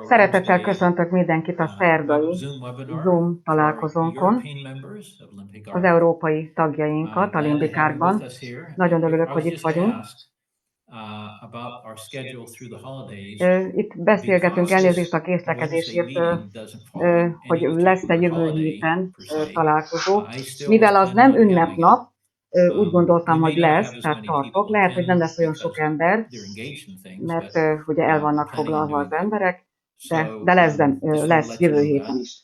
Szeretettel köszöntök mindenkit a szerdai Zoom találkozónkon, az európai tagjainkat a Limbikárban. Nagyon örülök, hogy itt vagyunk. Itt beszélgetünk, elnézést a késlekedésért, hogy lesz egy jövő héten találkozó. Mivel az nem ünnepnap, úgy gondoltam, hogy lesz, tehát tartok. Lehet, hogy nem lesz olyan sok ember, mert ugye el vannak foglalva az emberek, de lesz jövő héten is.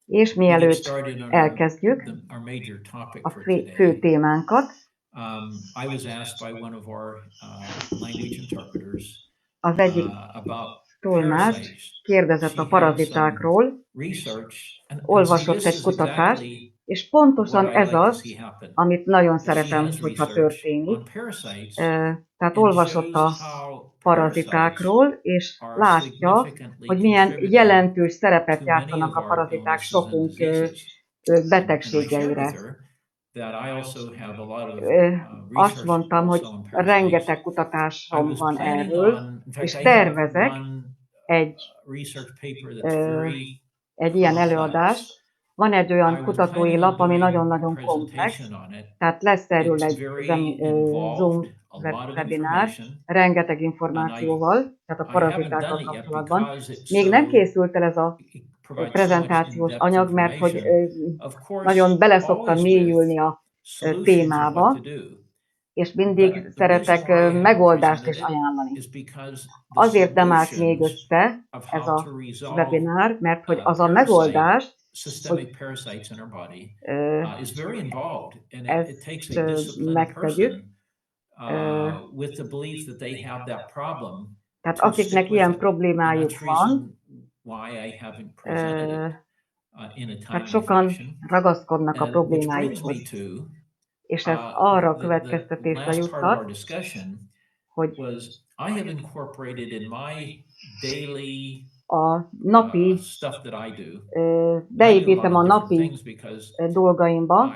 És mielőtt elkezdjük a fő témánkat, az egyik tolmács kérdezett a parazitákról, olvasott egy kutatást, és pontosan ez az, amit nagyon szeretem, hogyha történik. Tehát olvasott a parazitákról, és látja, hogy milyen jelentős szerepet játszanak a paraziták sokunk betegségeire. Azt mondtam, hogy rengeteg kutatásom van erről, és tervezek egy ilyen előadást. Van egy olyan kutatói lap, ami nagyon-nagyon komplex, tehát lesz erről egy Zoom webinár, rengeteg információval, tehát a parazitákkal kapcsolatban. Még nem készült el ez a prezentációs anyag, mert hogy nagyon beleszoktam mélyülni a témába, és mindig szeretek megoldást is ajánlani. Azért nem állt még össze ez a webinár, mert hogy az a megoldás, hogy ezt megtegyük. Tehát akiknek ilyen problémájuk van, tehát sokan ragaszkodnak a problémáikhoz. És ez arra a következtetésre juthat, hogy a napi, beépítem a napi dolgaimba,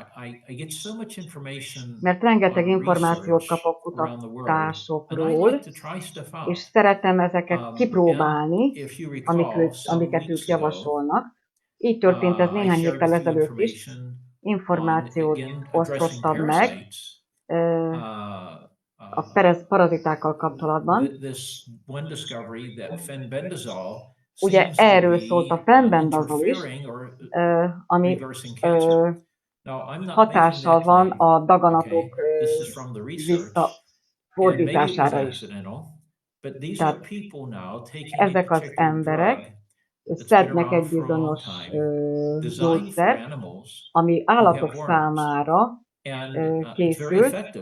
mert rengeteg információt kapok kutatásokról, és szeretem ezeket kipróbálni, amiket ők javasolnak. Így történt ez néhány héttel ezelőtt is. Információt osztottam meg a parazitákkal kapcsolatban. Ugye erről szólt a fenbendazol is, ami hatással van a daganatok visszafordítására is. Tehát ezek az emberek szednek egy bizonyos gyógyszert, ami állatok számára készült,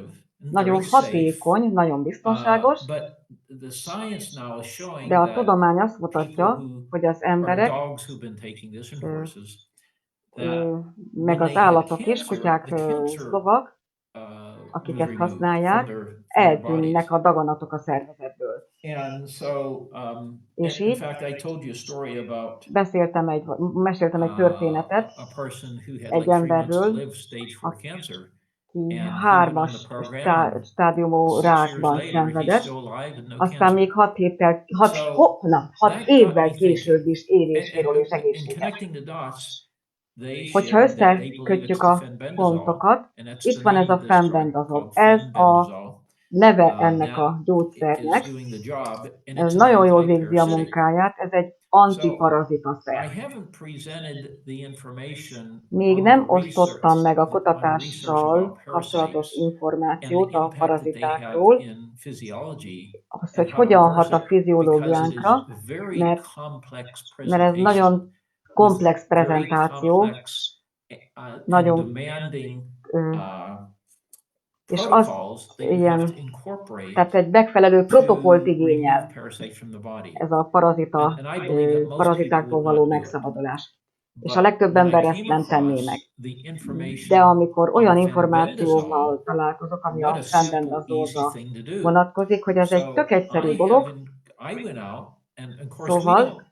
nagyon hatékony, nagyon biztonságos, de a tudomány azt mutatja, hogy az emberek, meg az állatok is, kutyák, lovak, akik ezt használják, eltűnnek a daganatok a szervezetből. És így meséltem egy történetet egy emberről, aki 3-as stádiumú rákban szenvedett, aztán még 6 évvel később is éléséről és egészséges. Hogyha összekötjük a pontokat, itt van ez a fenbendazol. Ez a neve ennek a gyógyszernek. Ez nagyon jól végzi a munkáját, ez egy antiparazita-szer. Még nem osztottam meg a kutatással kapcsolatos információt a parazitákról, az, hogy hogyan hat a fiziológiánkra, mert ez nagyon komplex prezentáció, nagyon és az ilyen, tehát egy megfelelő protokollt igényel ez a parazitáktól való megszabadulás. És a legtöbb ember ezt nem tenné meg. De amikor olyan információval találkozok, ami a fenbendazolra vonatkozik, hogy ez egy tök egyszerű dolog, szóval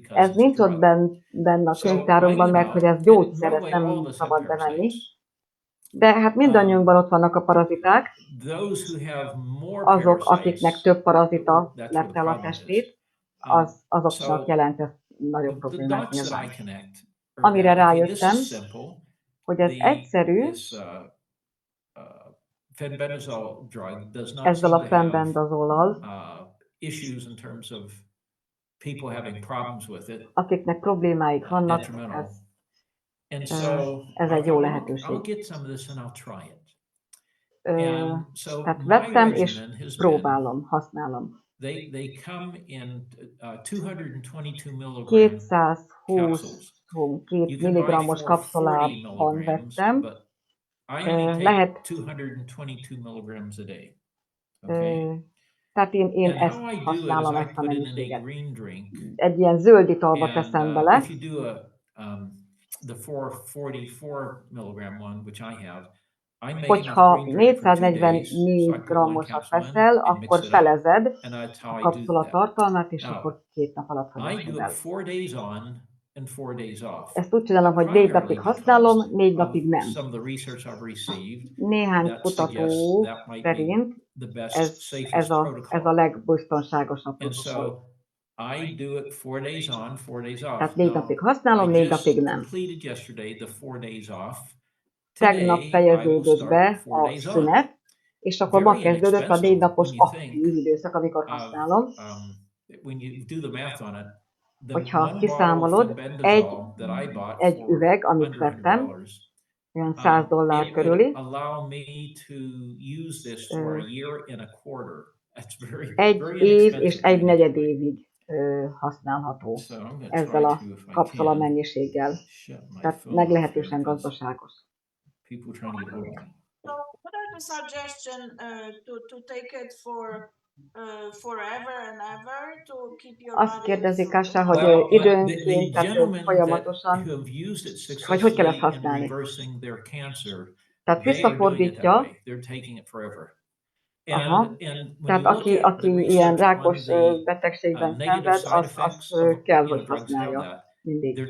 ez nincs ott benne a könyvtárunkban, mert hogy ez gyógyszer, ezt nem szabad bevenni. De hát mindannyiunkban ott vannak a paraziták, azok, akiknek több parazita lett el a testét, azoknak jelent ez nagyobb problémát nyilván. Amire rájöttem, hogy ez egyszerű, ezzel a fenbendazollal, akiknek problémáik vannak, ez egy jó lehetőség. Tehát vettem és próbálom, használom. 222 mg-os kapszulában vettem. Lehet, tehát én ezt használom, ezt a mennyiséget. Egy ilyen zöld italba teszem bele. Hogyha 440 mg-osat veszel, akkor felezed a kapszula tartalmát, és akkor 2 nap alatt fogyasztod el. Ezt úgy csinálom, hogy 4 napig használom, 4 napig nem. Néhány kutató szerint ez a legbiztonságosabb protokoll. Tehát 4 napig használom, 4 napig nem. Tegnap fejeződött be a szünet, és akkor ma kezdődött a 4 napos aktív időszak, amikor használom. Hogyha kiszámolod, egy üveg, amit vettem, olyan $100 körüli, 1 év és 1/4 évig használható ezzel a kapszula mennyiséggel. Tehát meglehetősen gazdaságos. So what are the suggestion to take it for forever and ever to keep your body? Azt kérdezi Kassa, hogy időnként, tehát folyamatosan, vagy hogy kell ezt használni? Tehát visszafordítja. Aha. Tehát aki ilyen rákos betegségben szenved, az kell, hogy használja mindig.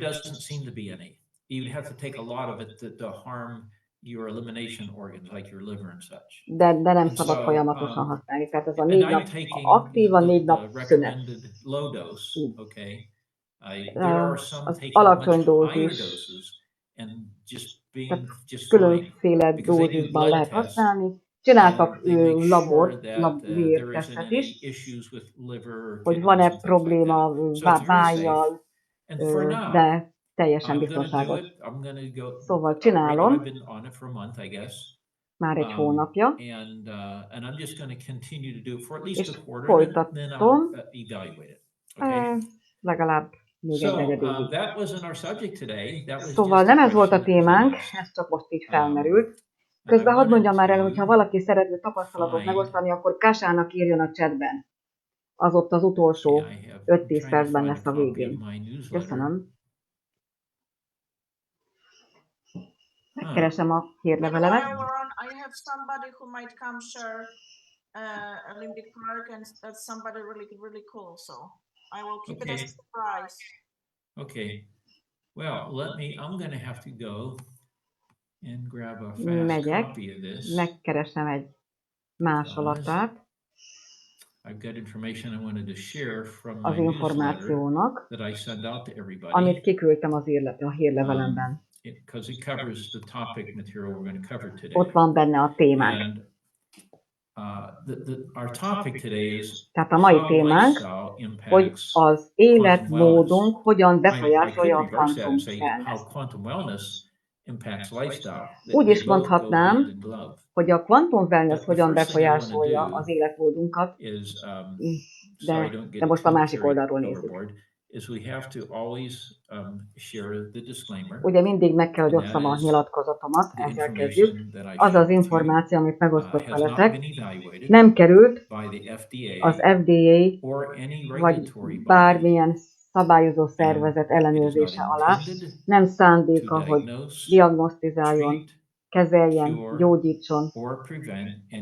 De nem szabad folyamatosan használni. Tehát ez a 4 nap aktív, a 4 nap szünet. Az alacsony dózis, tehát különféle dózisban lehet használni. Csináltak vértesztet is, hogy van-e probléma vájjal, de teljesen biztonságos. Szóval csinálom, már egy hónapja, és folytatom, legalább még egy negyed évig. Szóval nem ez volt a témánk, ez csak most így felmerült. Közben hadd mondjam már el, hogyha valaki szeretne tapasztalatot megosztani, akkor Kásának írjon a chatben. Az ott az utolsó 5-10 percben lesz a végén. Köszönöm. Megkeresem a hírlevelemet. I have somebody who might come share Olympic Park, and that's somebody really cool. So I will keep it as a surprise. Okay. Well, I'm going to have to go and grab a fast Megyek, copy of this. megkeresem egy másolatát az információnak, amit kiküldtem a hírlevelemben. Ott van benne a témák. Tehát a mai témánk, hogy az életmódunk hogyan befolyásolja a kvantumwellness. Úgy is mondhatnám, hogy a kvantumwellness hogyan befolyásolja az életmódunkat, de most a másik oldalról nézzük. Ugye mindig meg kell, hogy osszam a nyilatkozatomat, ezzel kezdjük. Az az információ, amit megosztok veletek, nem került az FDA vagy bármilyen szabályozó szervezet ellenőrzése alá. Nem szándéka, hogy diagnosztizáljon, kezeljen, gyógyítson,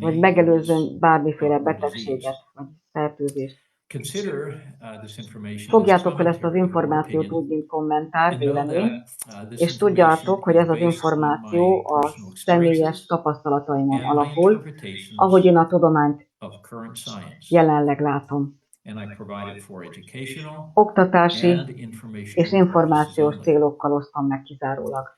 vagy megelőzzön bármiféle betegséget vagy fertőzést. Fogjátok fel ezt az információt úgy, mint kommentár, vélemény, és tudjátok, hogy ez az információ a személyes tapasztalataimon alapul, ahogy én a tudományt jelenleg látom. Oktatási és információs célokkal osztom meg kizárólag.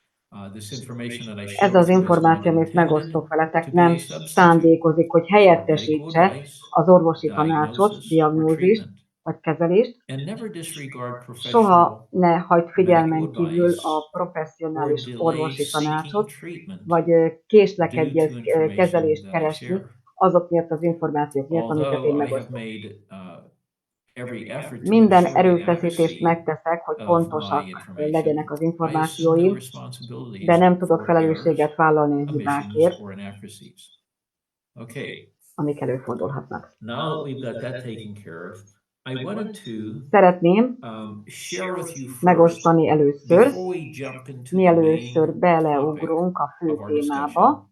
Ez az információ, amit megosztok veletek, nem szándékozik, hogy helyettesítse az orvosi tanácsot, diagnózist vagy kezelést. Soha ne hagyd figyelmen kívül a professzionális orvosi tanácsot, vagy késlekedjél kezelést keresni azok miatt az információk miatt, amiket én megosztok. Minden erőfeszítést megteszek, hogy pontosak legyenek az információim, de nem tudok felelősséget vállalni a hibákért, amik előfordulhatnak. Szeretném megosztani először, mielőször beleugrunk a fő témába,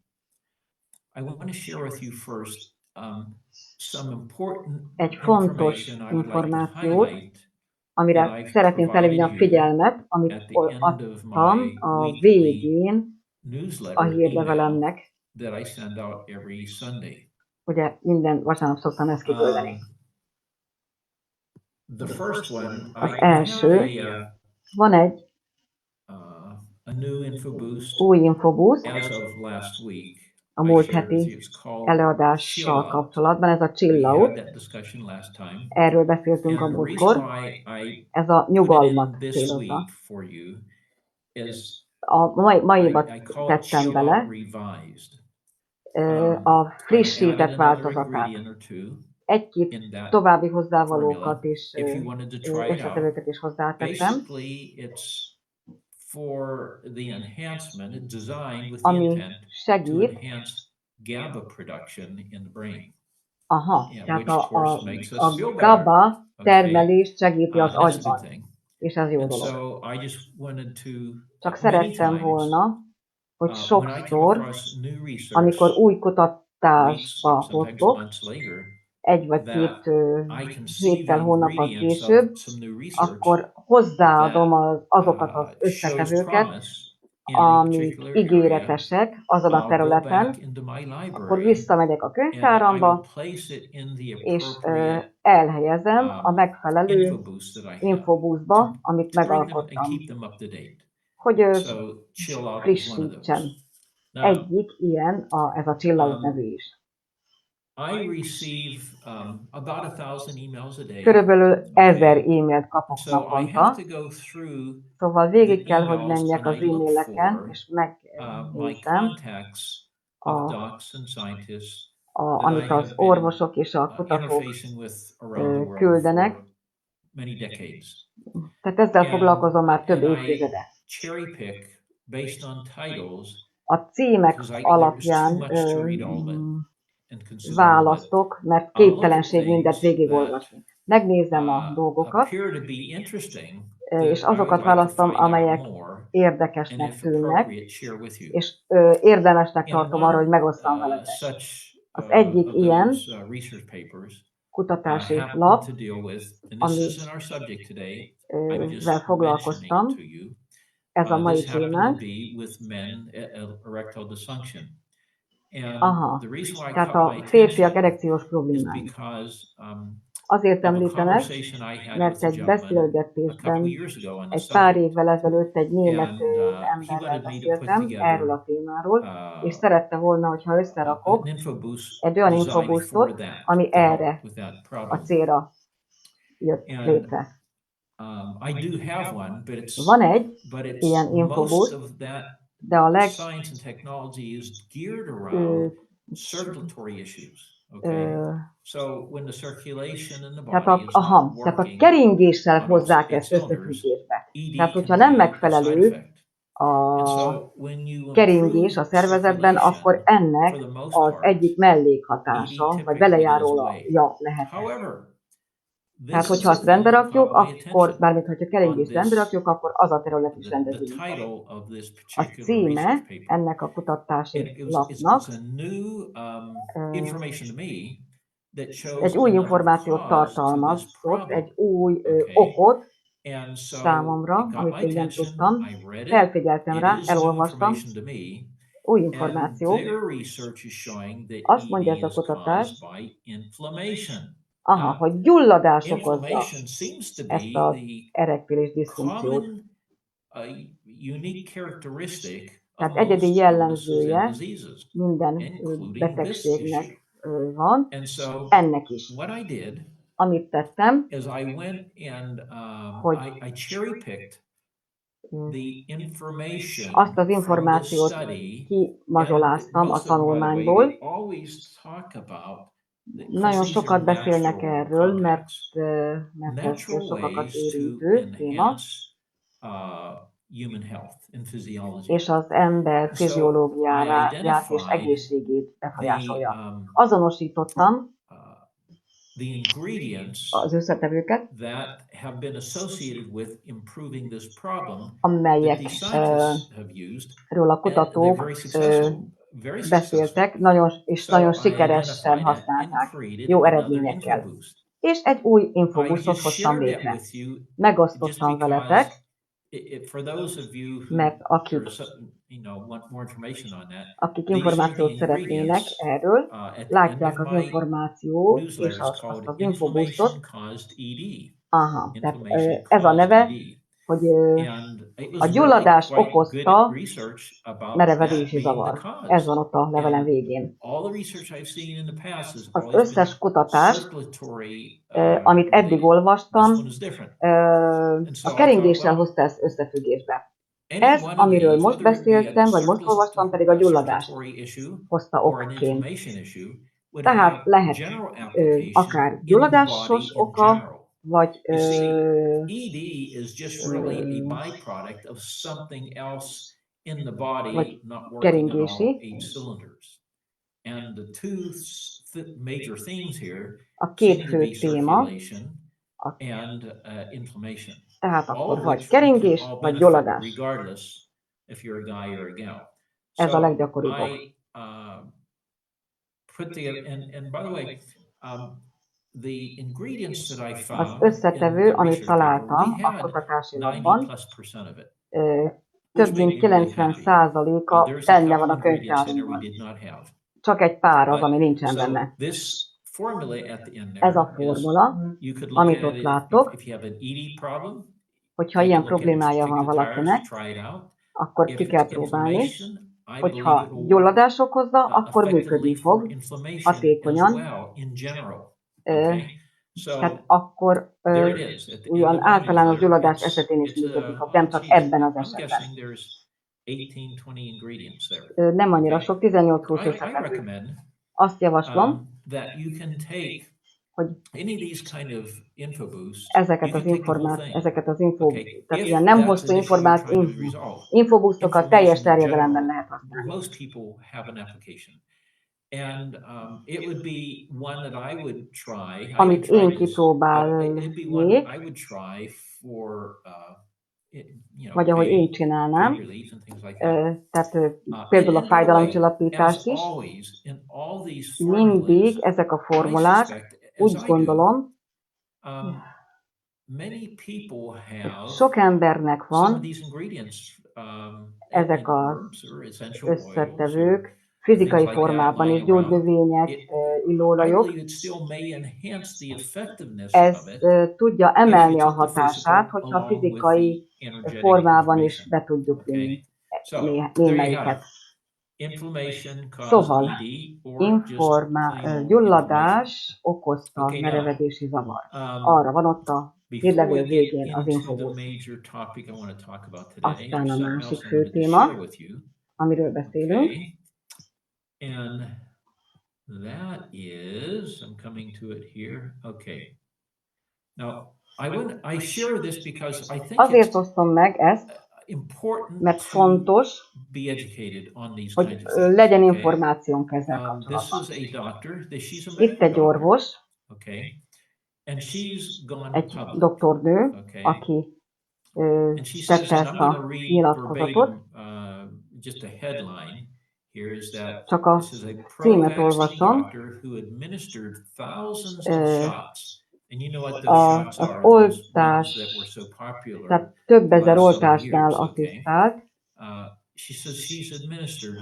egy fontos információt, amire szeretném felhívni a figyelmet, amit adtam a végén a hírlevelemnek. Ugye minden vasárnap szoktam ezt kiküldeni. Az első, van egy új infobusz a múlt heti előadással kapcsolatban, ez a chill out, erről beszéltünk a múltkor, ez a nyugalmat célozza. A maiba tettem bele a frissített változatát. Egy-két további hozzávalókat is, összetevőket is hozzátettem, ami segít, tehát a GABA termelést segíti az agyban, és ez jó dolog. Csak szerettem volna, hogy sokszor, amikor új kutatásba hoztok, egy vagy két héttel, hónappal később, akkor hozzáadom azokat az összetevőket, amik ígéretesek azon a területen, akkor visszamegyek a könyvtáramba, és elhelyezem a megfelelő infobuszba, amit megalkottam, hogy frissítsem. Egyik ilyen, ez a chill out nevű is. Körülbelül 1000 e-mailt kapok naponta, szóval végig kell, hogy menjek az e-maileken, és megnézem, amit az orvosok és a kutatók küldenek. Tehát ezzel foglalkozom már több évtizede. A címek alapján választok, mert képtelenség mindent végigolvasni. Megnézem a dolgokat, és azokat választom, amelyek érdekesnek tűnnek, és érdemesnek tartom arra, hogy megosztam veletek. Az egyik ilyen kutatási lap, amivel foglalkoztam, ez a mai témánk. Tehát a férfiak erekciós problémái. Azért említenek, mert egy beszélgetésben egy pár évvel ezelőtt egy német emberrel beszéltem erről a témáról, és szerette volna, hogyha összerakok egy olyan infobuszot, ami erre a célra jött létre. Van egy ilyen infobusz, de a tehát a keringéssel hozzák ezt összefüggésbe. Tehát, hogyha nem megfelelő a keringés a szervezetben, akkor ennek az egyik mellékhatása, vagy belejárója lehet. Tehát, hogyha azt rendbe rakjuk, akkor, bármint, hogyha keringést rendbe rakjuk, akkor az a terület is rendeződik. A címe ennek a kutatási lapnak egy új információt tartalmazott, egy új okot számomra, amit még nem tudtam. Felfigyeltem rá, elolvastam. Új információ. Azt mondja ez a kutatás, hogy gyulladás okozza ezt az erektilis diszfunkciót. Tehát egyedi jellemzője minden betegségnek van, ennek is. Amit tettem, hogy azt az információt kimazsoláztam a tanulmányból. Nagyon sokat beszélnek erről, mert ez sokakat érintő téma, és az ember fiziológiáját és egészségét befolyásolja. Azonosítottam az összetevőket, amelyekről a kutatók beszéltek, és nagyon sikeresen használták, jó eredményekkel. És egy új infobuszot hoztam létre. Megosztottam veletek, mert akik információt szeretnének erről, látják az információt és azt az infobuszot. Tehát ez a neve, hogy a gyulladás okozta merevedési zavar. Ez van ott a levelen végén. Az összes kutatás, amit eddig olvastam, a keringéssel hozta ezt összefüggésbe. Ez, amiről most beszéltem, vagy most olvastam, pedig a gyulladást hozta okként. Tehát lehet akár gyulladásos oka, vagy keringési. A két fő téma, tehát akkor vagy keringés, vagy gyulladás. Ez a leggyakoribb ok. Az összetevő, amit találtam a kutatási lapban, több mint 90%-a benne van a könyvtárunkban. Csak egy pár az, ami nincsen benne. Ez a formula, amit ott láttok, hogyha ilyen problémája van valakinek, akkor ki kell próbálni, hogyha gyulladás okozza, akkor működni fog hatékonyan. Tehát akkor olyan általános gyulladás esetén is működni fog, nem csak ebben az esetben. Nem annyira sok, 18-20 összetevő. Azt javaslom, hogy ezeket az tehát ilyen nem hosszú infobuszokat teljes terjedelemben lehet használni. Amit én kipróbálnék, vagy ahogy én csinálnám, tehát például a fájdalomcsillapítást is, mindig ezek a formulák, úgy gondolom, sok embernek van ezek az összetevők, fizikai formában is, gyógynövények, illóolajok. Ez tudja emelni a hatását, hogyha fizikai formában is be tudjuk vinni némelyiket. Szóval, gyulladás okozta merevedési zavar. Arra van ott a hírlevél végén az infobusz. Aztán a másik fő téma, amiről beszélünk. And that is, I'm coming to it here. Okay. Now, I share this because I think azért osztom meg ezt, mert fontos, hogy legyen információnk ezzel kapcsolatban. Itt egy orvos, egy doktornő, aki tette ezt a nyilatkozatot, Csak a címet olvasom. Az oltás, tehát több ezer oltásnál asszisztált. She says she's administered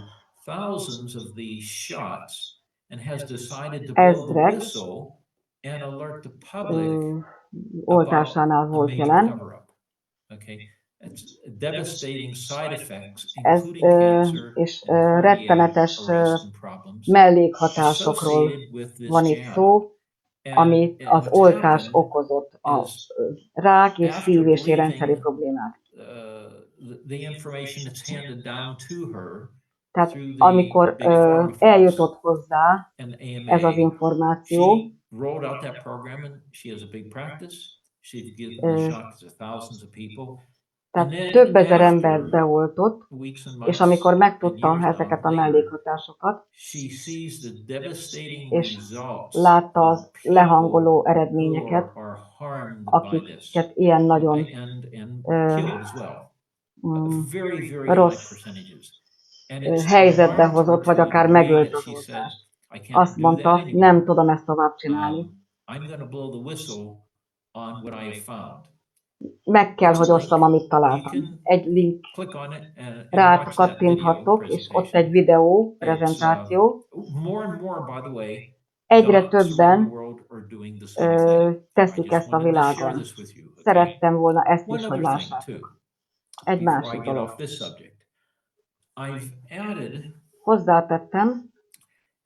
thousands of these shots and has decided to blow the whistle and alert the public oltásánál volt jelen. Okay, it's devastating side effects, Ez including cancer és and rettenetes cardiac arrest and problems mellékhatásokról associated with this van itt jab. szó, amit az what's oltás happened okozott, a is rák és after szív- és bleeding, érrendszeri problémák. the information that's handed down to her Tehát through the amikor big pharma eljutott hozzá and AMA, ez az információ, she rolled out that program and she has a big practice. She's given the shots to thousands of people. tehát több ezer embert beoltott, Weeks and és months amikor and megtudta years ezeket a later, mellékhatásokat, she sees the devastating és results látta of az people lehangoló who eredményeket, are harmed by this akiket ilyen nagyon and killed as well. Very, very high rossz percentages. And it's helyzetbe harmed hozott, her vagy to akár the degree megölt that az she said, oltást. I can't Azt do mondta, that anymore. nem tudom ezt tovább csinálni. I'm going to blow the whistle on what I have found. Meg kell, hogy osszam, amit találtam. Egy link Click on it and rá watch that video kattinthattok, és ott presentation. egy videó prezentáció. More and more, by the way, Egyre docs around többen the world are doing the same thing. I teszik just ezt a wanted to share világon. this with you, okay? Szerettem volna ezt One is, hogy other thing lássátok. too, Egy before I másik get dolog. off this subject. I've added Hozzátettem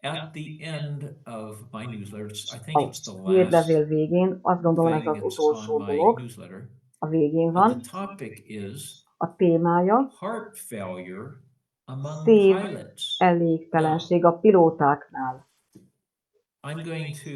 at the end of my newsletters, I think a it's the last hírlevél végén, azt gondolom ez thing az that's utolsó on my dolog, newsletter. a végén But van, the topic is a témája heart failure among szív pilots. elégtelenség a pilótáknál. I'm going to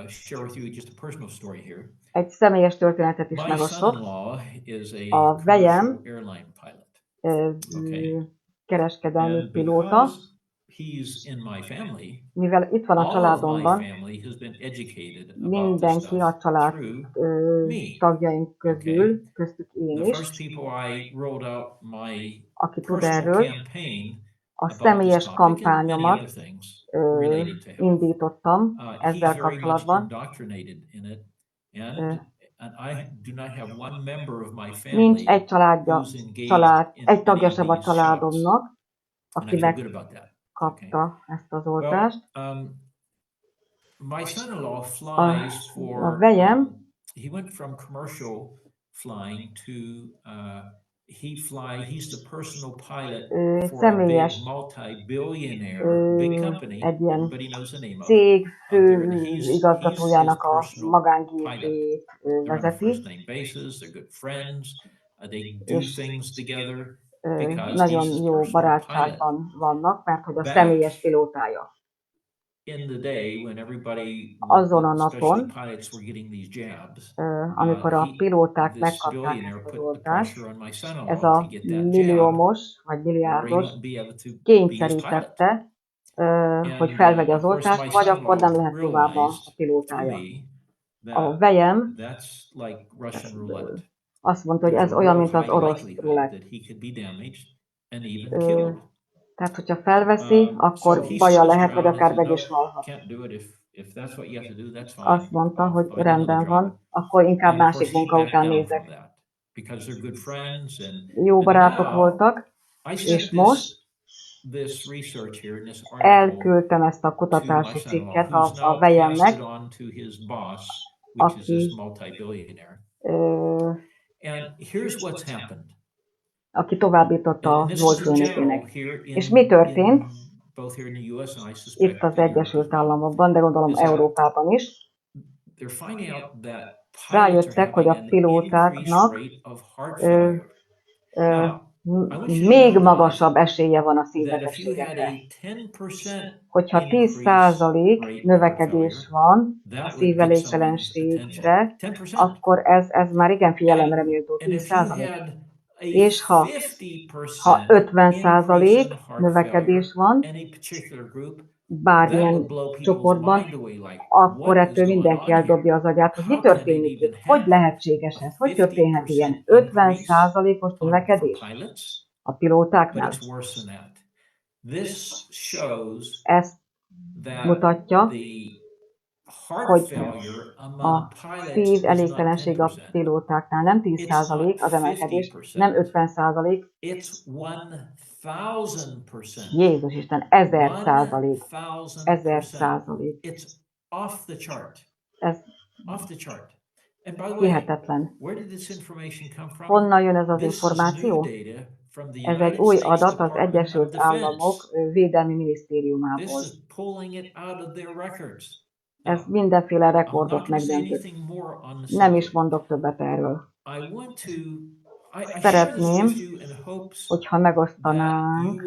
share with you just a personal story here. Egy személyes történetet is My megosztok. son-in-law is a A commercial vejem airline pilot. ö, kereskedelmi And pilóta, because he's in my family, mivel itt van a all of my családomban, family has been educated about this mindenki a stuff család through me. tagjaink közül, köztük én The first is, people I rolled out my aki tud personal erről, campaign a about this személyes topic and many kampányomat other things related to health. indítottam He's ezzel very much kapcsolatban. indoctrinated in it, and I do not have one member of my Nincs family egy családja, who's engaged in egy tagja any of sem a these shots, családomnak, and aki I feel good about that. megkapta ezt az Well, oltást. my son-in-law flies A for. vejem He went from commercial flying to. He's the personal pilot for a big személyes multi-billionaire big company. egy ilyen Everybody knows the name of it. cég fő And he's igazgatójának his a personal magángépét They're on a vezeti, first name basis. They're good friends. They do és things together because he's nagyon his jó personal pilot. barátságban vannak, mert hogy a Back személyes pilótája. in the day when everybody, Azon a especially napon, pilots, were getting these jabs, amikor a pilóták this megkapták billionaire ezt az put the oltást, pressure on my ez son-in-law a to get that jab, milliómos vagy or he milliárdos wouldn't be able to be his pilot. kényszerítette, hogy felvegye az Of course, my oltást, vagy akkor nem son-in-law lehet tovább a realized through pilótája. me A that vejem that's like Russian roulette. azt mondta, hogy There's ez a olyan, real mint az high orosz likelihood rulett. that he could be damaged and even killed. Tehát, hogyha felveszi, So akkor he baja switched lehet, vagy around and akár said, meg is "No, halhat. can't do it. If that's what you have to do, that's fine. Azt mondta, hogy I'll find another rendben job." van, akkor inkább And of másik course, he munka backed után down from nézek. that because they're good friends and Jó barátok now voltak, I és sent most this research here in this article elküldtem ezt a to my kutatási son-in-law, cikket who's a now vejemnek, passed it on to his boss, which is this aki, multi-billionaire. ö, And here's what's happened. aki továbbította And a this is in general zsoldfőnökének. here És mi történt? both here in the US and I suspect Itt az in Europe as Egyesült well. Államokban, de gondolom Is that Európában is. they're finding out that pilots are Rájöttek, hogy having a an pilótáknak increased rate of heart failure. Now, még magasabb esélye van a that if you had szívbetegségekre. a 10% Hogyha increase 10% rate of heart növekedés failure, van a that would get someone's szívelégtelenségre, attention. 10%. akkor ez már igen figyelemre méltó And if you 10%. had a És ha 50% 50% increase in heart növekedés van failure in a particular group, that bármilyen would blow people's csoportban, mind away, like, akkor what is ettől going mindenki on eldobja here? az agyát, hogy mi How can it történik even itt, hogy happen? lehetséges ez, hogy 50% történhet ilyen increase 50%-os for növekedés pilots, a but pilótáknál. it's worse than that. Ez mutatja, hogy a szív elégtelenség a pilótáknál nem 10% az emelkedés, nem 50%, Jézus Isten, 1000%. 1000%. Ez hihetetlen. Honnan jön ez az információ? Ez egy új adat az Egyesült Államok Védelmi Minisztériumából. Ez mindenféle rekordot megdöntött. Nem is mondok többet erről. Szeretném, hogyha megosztanánk,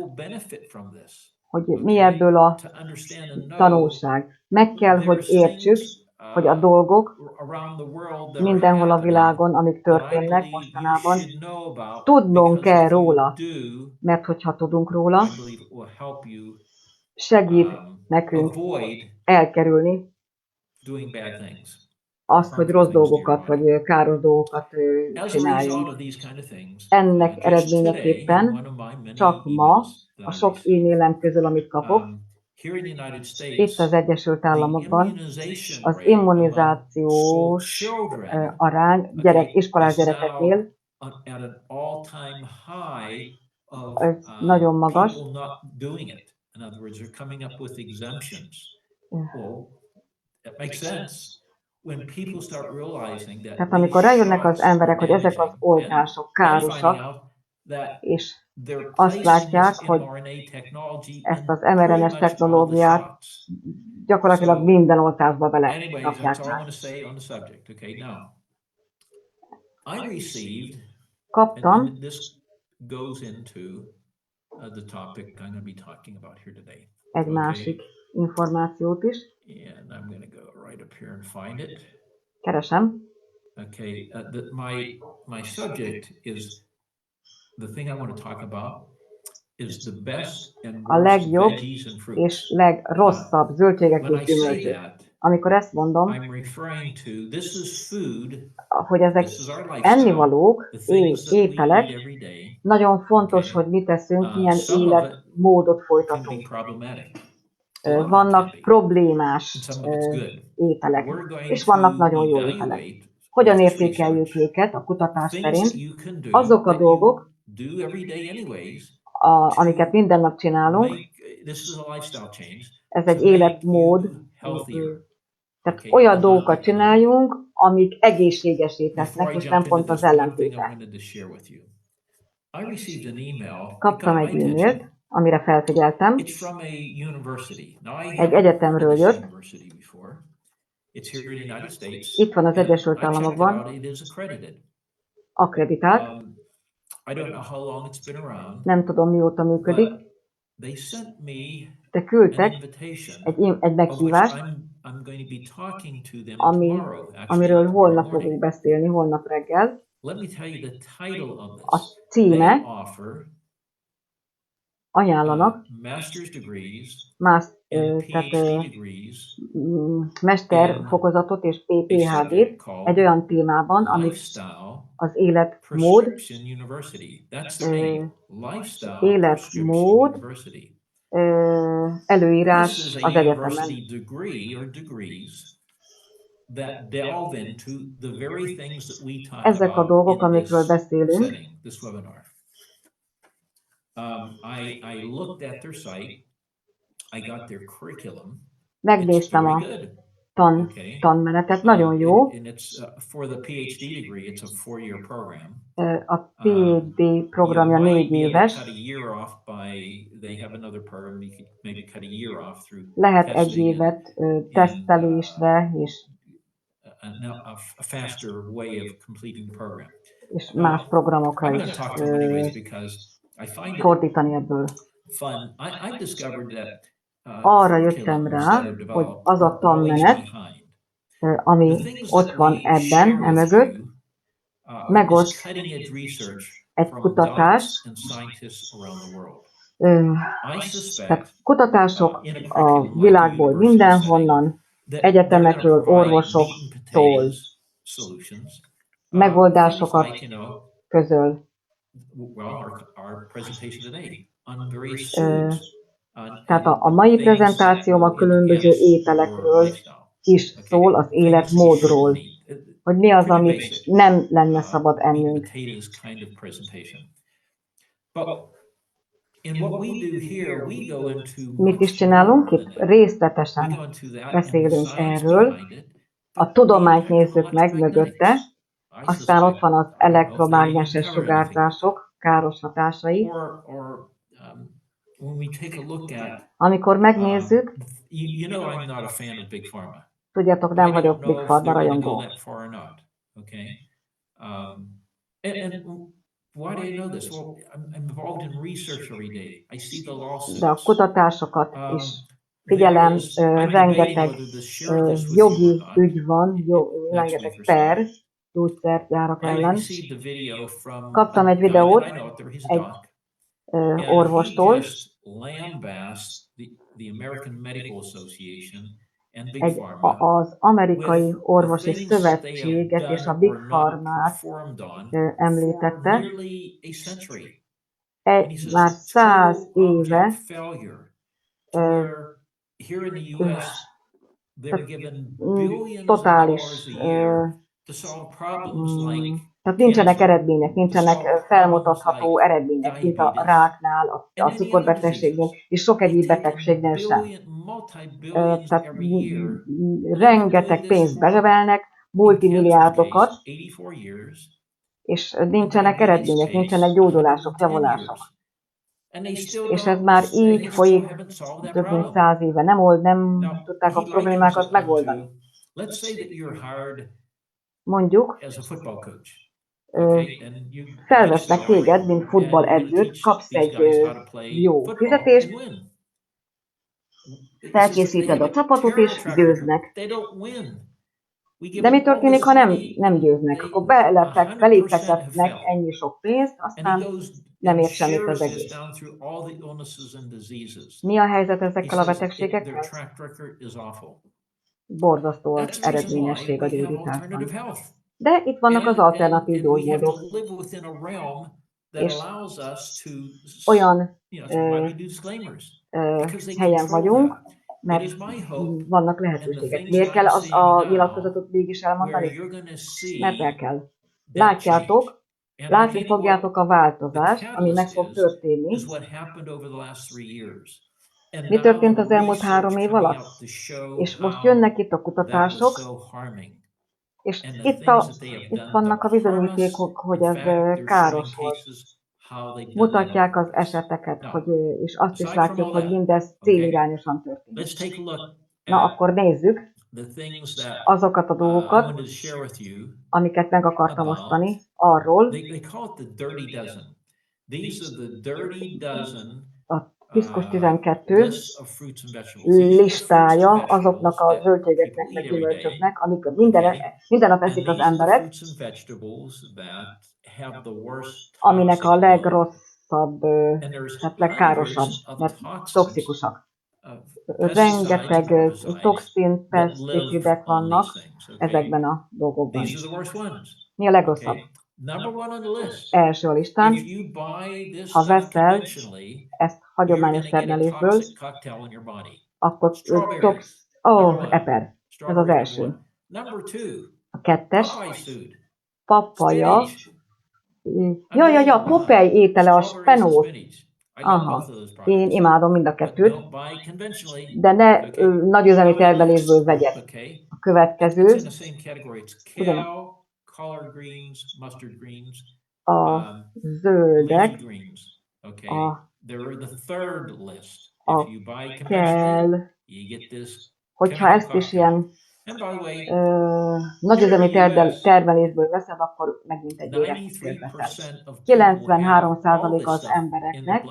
hogy mi ebből a tanulság. Meg kell, hogy értsük, hogy a dolgok mindenhol a világon, amik történnek mostanában, tudnunk kell róla, mert hogyha tudunk róla, segít nekünk elkerülni azt, hogy rossz dolgokat, vagy káros dolgokat csináljunk. Ennek eredményeképpen csak ma, a sok e-mailem közül, amit kapok, itt az Egyesült Államokban az immunizációs arány iskolás gyerekeknél ez nagyon magas. Tehát amikor rájönnek az emberek, hogy ezek az oltások károsak, és azt látják, hogy ezt az mRNA-s technológiát gyakorlatilag minden oltásba belerakják már. Kaptam egy másik információt is. Keresem. My subject is the thing I want to talk about is the best and a legjobb és legrosszabb zöldségek és gyümölcsök. Amikor ezt mondom, hogy ezek ennivalók, ételek, nagyon fontos, hogy mit teszünk, milyen életmódot folytatunk. Vannak problémás ételek, és vannak nagyon jó ételek. Hogyan értékeljük őket a kutatás szerint? Azok a dolgok, amiket minden nap csinálunk, ez egy életmód, tehát olyan dolgokat csináljunk, amik egészségesé tesznek, és nem pont az ellentéte. Kaptam egy e-mailt, amire felfigyeltem. Egy egyetemről jött. Itt van az Egyesült Államokban. Akkreditált. Nem tudom, mióta működik. De küldtek egy meghívást, amiről holnap fogunk beszélni, holnap reggel. A címe ajánlanak mesterfokozatot és PhD-t egy olyan témában, amit az életmód előírás az egyetemen. Ezek a dolgok, amikről beszélünk. Megnéztem a tanmenetet, nagyon jó. A PhD programja 4 éves. Lehet egy évet tesztelésre és más programokra is fordítani ebből. Arra jöttem rá, hogy az a tanmenet, ami ott van ebben, emögött, megoszt egy kutatást, tehát kutatások a világból mindenhonnan, egyetemekről, orvosoktól megoldásokat közöl. Tehát a mai prezentációm a különböző ételekről is szól, az életmódról, hogy mi az, amit nem lenne szabad ennünk. Mit is csinálunk itt? Részletesen beszélünk erről, a tudományt nézzük meg mögötte, aztán ott van az elektromágneses sugárzások káros hatásai. Amikor megnézzük, tudjátok, nem vagyok Big Pharma rajongó. De a kutatásokat is figyelem, rengeteg jogi ügy van, rengeteg per gyógyszergyárak ellen. Kaptam egy videót egy orvostól, az Amerikai Orvosi Szövetséget és a Big Pharmát említette. Már 100 éve totális, tehát nincsenek eredmények, nincsenek felmutatható eredmények, mint a ráknál, a cukorbetegségnél, és sok egyéb betegségnél sem. Tehát rengeteg pénzt bezsebelnek, multimilliárdokat, és nincsenek eredmények, nincsenek gyógyulások, javulások. És ez már így folyik több mint 100 éve. Nem tudták a problémákat megoldani. Mondjuk, felvesznek téged, mint futballedzőt, kapsz egy jó fizetést, felkészíted a csapatot, és győznek. De mi történik, ha nem győznek? Akkor belép fektetnek ennyi sok pénzt, aztán nem ér semmit az egész. Mi a helyzet ezekkel a betegségekkel? Borzasztó az eredményesség a gyógyításban. De itt vannak az alternatív gyógymódok. És olyan helyen vagyunk, mert vannak lehetőségek. Miért kell a nyilatkozatot mégis elmondani? Mert el kell. Látni fogjátok a változást, ami meg fog történni. Mi történt az elmúlt 3 év alatt? És most jönnek itt a kutatások, és itt vannak a bizonyítékok, hogy ez káros volt. Mutatják az eseteket, és azt is látjuk, hogy mindez célirányosan történik. Na, akkor nézzük azokat a dolgokat, amiket meg akartam osztani arról. A piszkos 12 listája azoknak a zöldségeknek, meg gyümölcsöknek, amik minden nap eszik az emberek, aminek a legrosszabb, tehát legkárosabb, mert toxikusak. Rengeteg toxin, peszticidek vannak ezekben a dolgokban. Mi a legrosszabb? Első a listán, ha veszel ezt hagyományos termelésből, akkor eper, ez az első. A 2. papaja, Popeye étele, a spenót. Aha, én imádom mind a 2, de ne nagyüzemi termelésből vegyek. A következő, a zöldek, a kell, hogyha ezt is ilyen nagyüzemi termelésből veszed, akkor megint egy érettséget veszel. 93% az embereknek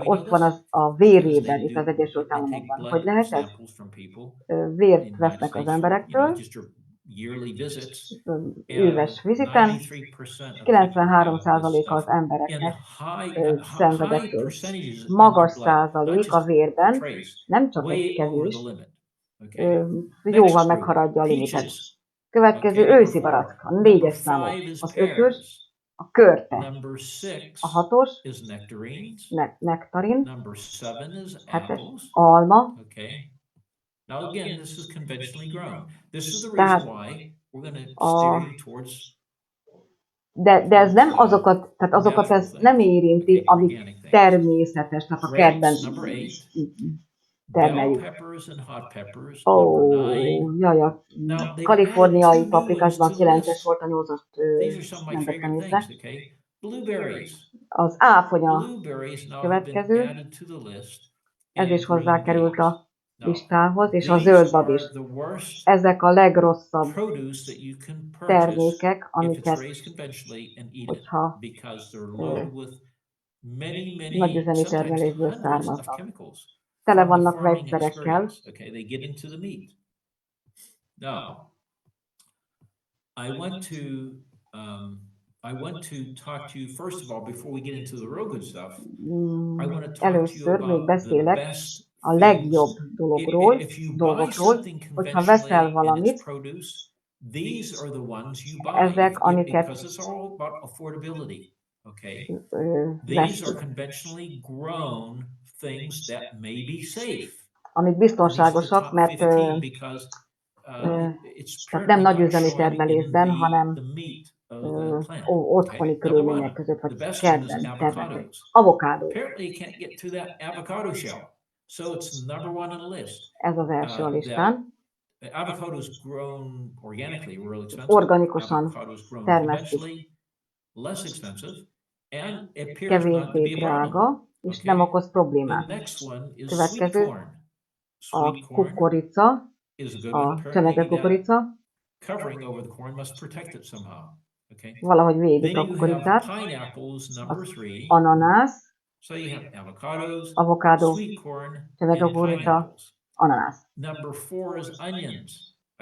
ott van a vérében, itt az Egyesült Államokban. Hogy lehet ez? Vért vesznek az emberektől, éves viziten, 93% az embereknek szenvedettől. Magas százalék a vérben, nem csak egy kevés, jóval meghaladja a limitet. Következő őszi barack, a 4-es számú, az 5-ös, a körte. Number 6 A 6-os is nectarines. nektarin, Number 7 is 7-es apples. alma. Okay. Now again, this is conventionally grown. This is the Tehát reason why we're going to a steer you towards de ez nem azokat, tehát azokat ez nem érinti, amik organic things. természetes, tehát a kertben Grapes, number 8. Bell termeljük. peppers and hot peppers, Ó, number 9. jaj, a Now, they've added kaliforniai 2 new paprikásban ones to the 9-es list. volt, a 8-ast These are some of my nem vettem favorite észre. things, okay? Blueberries. Az áfonya Blueberries now have been következő, added to the list. ez And is green hozzákerült beans. a listához, és a These zöldbab are is. the worst Ezek a legrosszabb produce that you can purchase termékek, if it's amiket, raised conventionally and eat it, hogyha because they're loaded with many, nagyüzemi sometimes termelésből hundreds of származnak. chemicals Tele from the vannak farming vegyszerekkel. experience. Okay, they get into the meat. Now, I want to talk to you first of all before we get into the real good stuff. I want to talk to you Először még about the beszélek best a legjobb dologról, If you buy dolgokról, something hogyha veszel conventionally and it's valamit, produce, these are the ones you buy ezek, amiket because it's all about affordability. Okay, these veszünk, are conventionally grown things that may be safe. amik biztonságosak, mert tehát nem nagyüzemi termelésben, hanem otthoni körülmények között, vagy kertben termeltek. Avokádó. Ez az első a listán. Organikusan termesztik. Kevésbé drága, és nem okoz problémát. Következő a kukorica, a csemegekukorica. Valahogy védik a kukoricát. Az ananász, avokádó, csemegekukorica, ananász.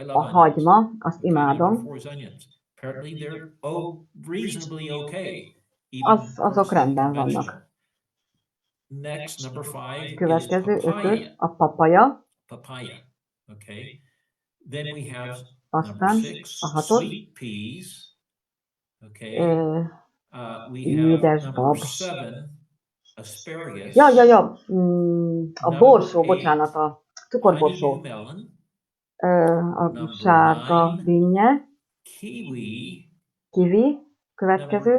A hagyma, azt imádom. Azok rendben vannak. Következő, 5-ös, a papaja. Aztán a 6-os, édesbab. Ja, a borsó, bocsánat, a cukorborsó. A sárga dinnye, kiwi, következő,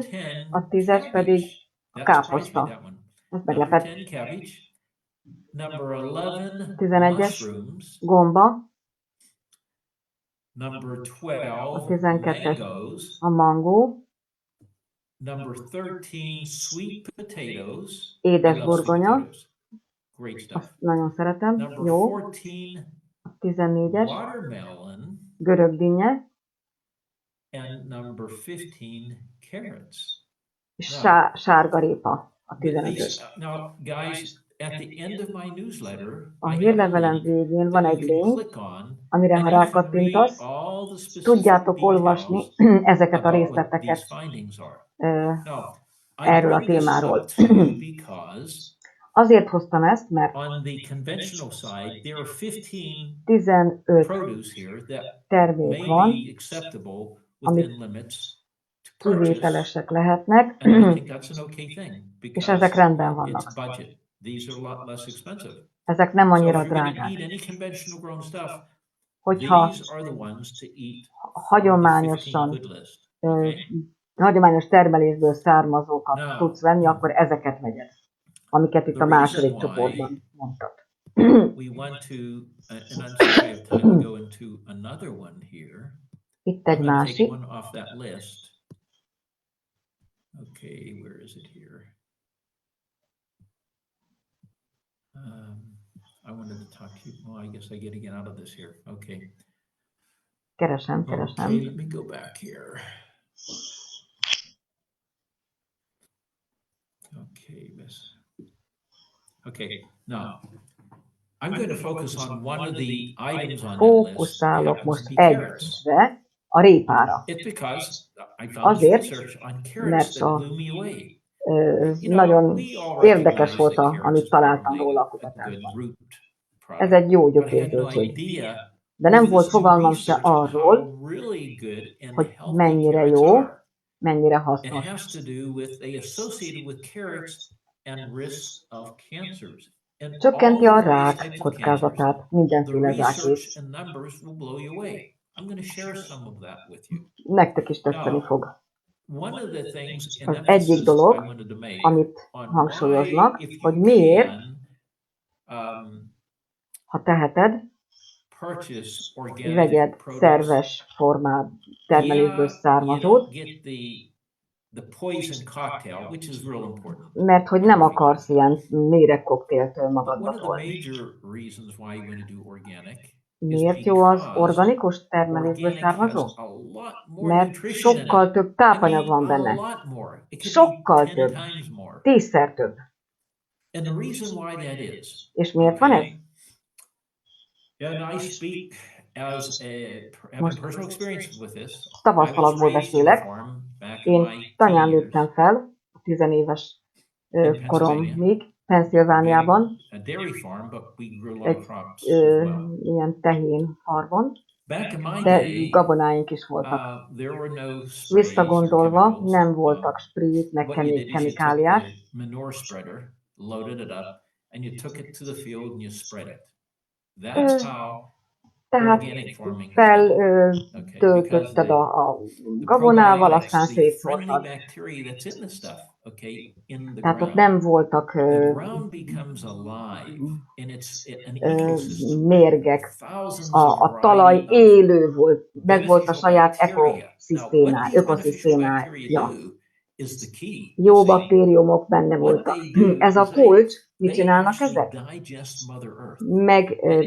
a 10-es pedig a káposzta. Ez meglepett. 11-es, gomba. A 12-es, a mangó. Édes burgonya. Azt nagyon szeretem. Jó. A 14-es, görög dinnye. És sárgarépa, a 15-ös. A hírlevelem végén van egy link, amire ha rákattintasz, tudjátok olvasni ezeket a részleteket erről a témáról. Azért hoztam ezt, mert 15 termék van, amik kivételesek lehetnek, és ezek rendben vannak. Ezek nem annyira drágák. Hogyha hagyományos termelésből származókat tudsz venni, akkor ezeket vegyed, amiket itt a második csoportban mondtak. Itt egy másik. Okay, where is it here? I wanted to talk to you. Well, I guess I get to get out of this here. Okay. Keresem. Okay, let me go back here. Okay, miss. Okay, now I'm going to focus on one of the items on that list. Fókuszálok most egyre a répára. Azért, mert nagyon érdekes volt, amit találtam róla a kutatásban. Ez egy jó gyökérzöldség. De nem volt fogalmam se arról, hogy mennyire jó, mennyire It hasznos. has to do with they associated with carrots and risks of cancers and Csökkenti all a the various rák types of cancers. kockázatát, The mindenféle research rákész. and numbers will blow you away. I'm going to share some of that with you. Nektek is tetszeni Now, fog. one of the things an Az egyik emphasis I dolog, wanted to make amit on hangsúlyoznak, why, if hogy you miért, can, ha teheted, purchase organic vegyed produce, szerves formában termelésből you származót, don't get the poison cocktail, which is real important. mert hogy nem akarsz ilyen méregkoktélt But magadba one of the tolni. major reasons why you want to do organic Miért jó az because organikus termelésből organic has származó? a lot more Mert nutrition in it. sokkal több tápanyag van a benne. lot more. It could Sokkal be 10 több. times more. 10-szer több. And the reason why that is, És miért van ez? and I speak as having personal experience with this. Tapasztalatból beszélek. Én tanyán nőttem fel, 10 éves koromig, Pennsylvániában, egy ilyen tehén farmon, de gabonáink is voltak. Visszagondolva nem voltak sprayt, meg kemikáliák. Tehát feltöltötted a gabonával, aztán szétszórtad. Tehát ott nem voltak mérgek. A talaj élő volt, meg volt a saját ökoszisztémája. Jó baktériumok benne voltak. Ez a kulcs, mit csinálnak ezek?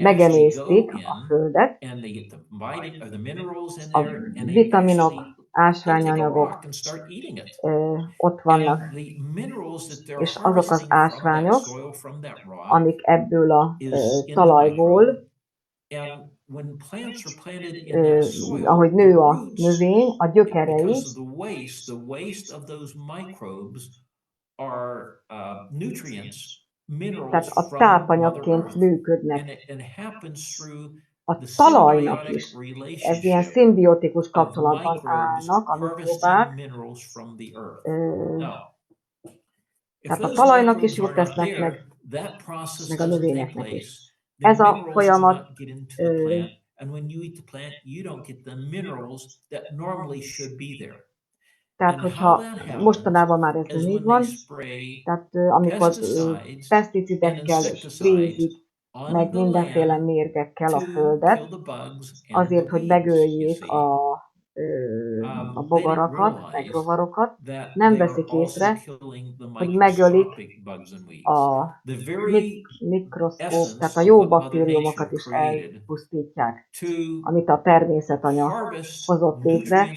Megemésztik a földet, a vitaminok, ásványanyagok ott vannak, és azok az ásványok, amik ebből a talajból, ahogy nő a növény, a gyökerei, tehát a tápanyagként működnek. A talajnak is. Ez ilyen szimbiotikus kapcsolatban állnak a mikrobák. Tehát a talajnak is jót tesznek, meg a növényeknek is. Ez a folyamat tehát, hogyha mostanában már ez nem így van, tehát amikor peszticidekkel sprayzik, meg mindenféle mérgekkel a földet, azért, hogy megöljék a bogarakat, meg rovarokat, nem veszik észre, hogy megölik a mikroszkóp, tehát a jó baktériumokat is elpusztítják, amit a természetanya hozott létre,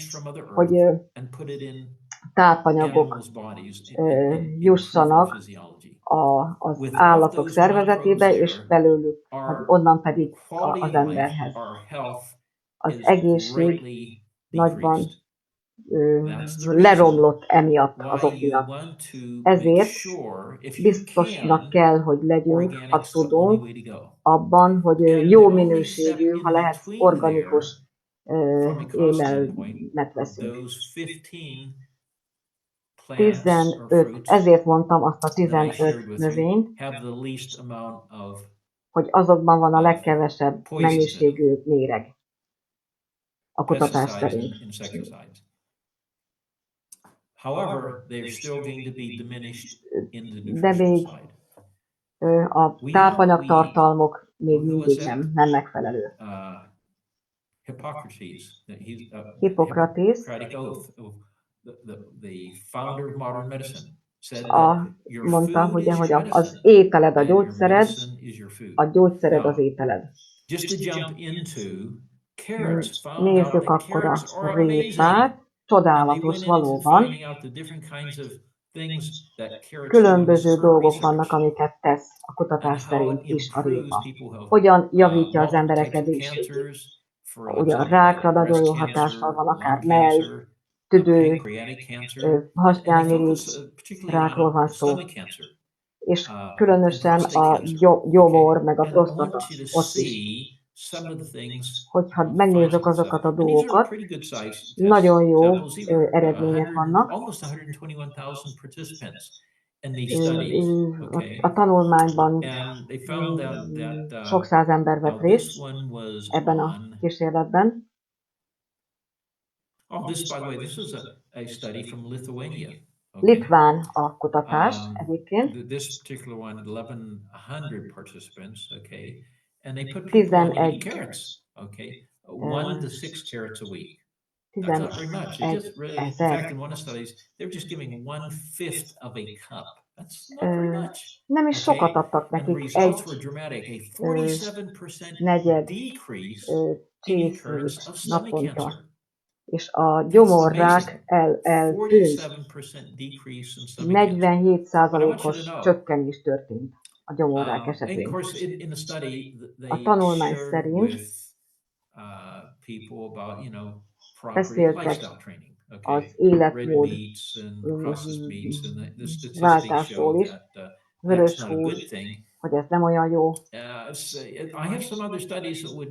hogy tápanyagok jussanak az állatok szervezetébe, és belőlük, onnan pedig az emberhez. Az egészség nagyban leromlott emiatt, azok miatt. Ezért biztosnak kell, hogy legyünk, ha tudunk, abban, hogy jó minőségű, ha lehet organikus élelmet veszünk. 15, ezért mondtam azt a 15 növényt, hogy azokban van a legkevesebb mennyiségű méreg a kutatás szerint. De még a tápanyagtartalmuk még mindig nem megfelelő. Hippokratész mondta, hogy az ételed a gyógyszered az ételed. Nézzük akkor a répát. Csodálatos valóban. Különböző dolgok vannak, amiket tesz a kutatás szerint is a répa. Hogyan javítja az emberek egészségét. Ugye a rákra nagyon jó hatással van, akár mell, tüdő, hasnyálmirigy rákról van szó. És különösen a gyomor, meg a prostata ott is hogyha megnézzük azokat a dolgokat, nagyon jó eredmények vannak. A tanulmányban sok száz ember vett részt ebben a kísérletben. Litván a kutatás egyébként. 11 ezer. Nem is sokat adtak nekik, egy negyed csészét naponta, és a gyomorrák eltűnt. 47%-os csökkenés történt a gyomorrák esetén. A tanulmány szerint beszéltek az életmód váltásról is, vörös hús, hogy ez nem olyan jó.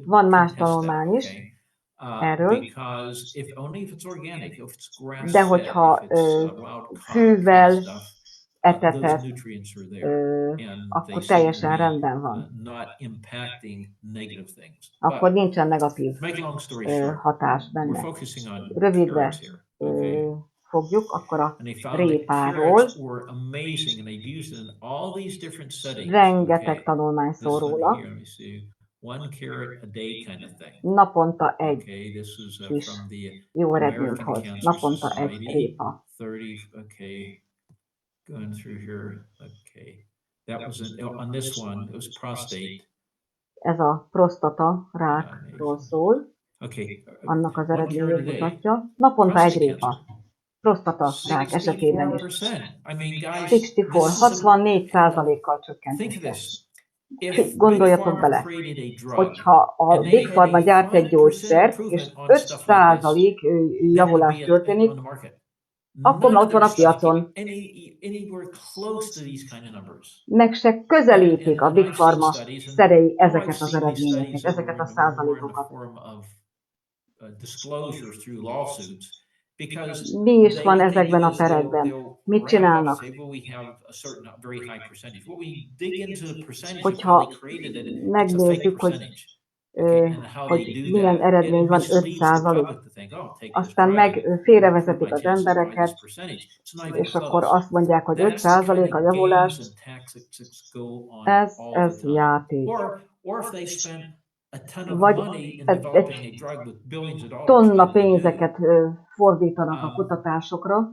Van más tanulmány is erről, de hogyha fűvel etetett, akkor teljesen rendben van. Akkor nincsen negatív hatás benne. Rövidre fogjuk, akkor a répáról. Rengeteg tanulmány szól róla. Naponta egy kis jó eredményt hoz. Naponta egy répa. Going through here, okay. That was on this one, it was prostate. Ez a prostata rákról szól. Okay. Annak az eredményét mutatja. Naponta egy répa. Prostata rák esetében is. 64%-kal csökkentette. Gondoljatok bele, hogyha a Big Pharma gyárt egy gyógyszert, és 5% javulás történik, akkor már ott van a piacon. Meg se közelítik a Big Pharma szerei ezeket az eredményeket, ezeket a százalékokat. Mi is van ezekben a perekben? Mit csinálnak? Hogyha megnézzük, hogy milyen eredmény van 5%, aztán meg félrevezetik az embereket, és akkor azt mondják, hogy 5% a javulás, ez játék. Vagy egy tonna pénzeket fordítanak a kutatásokra,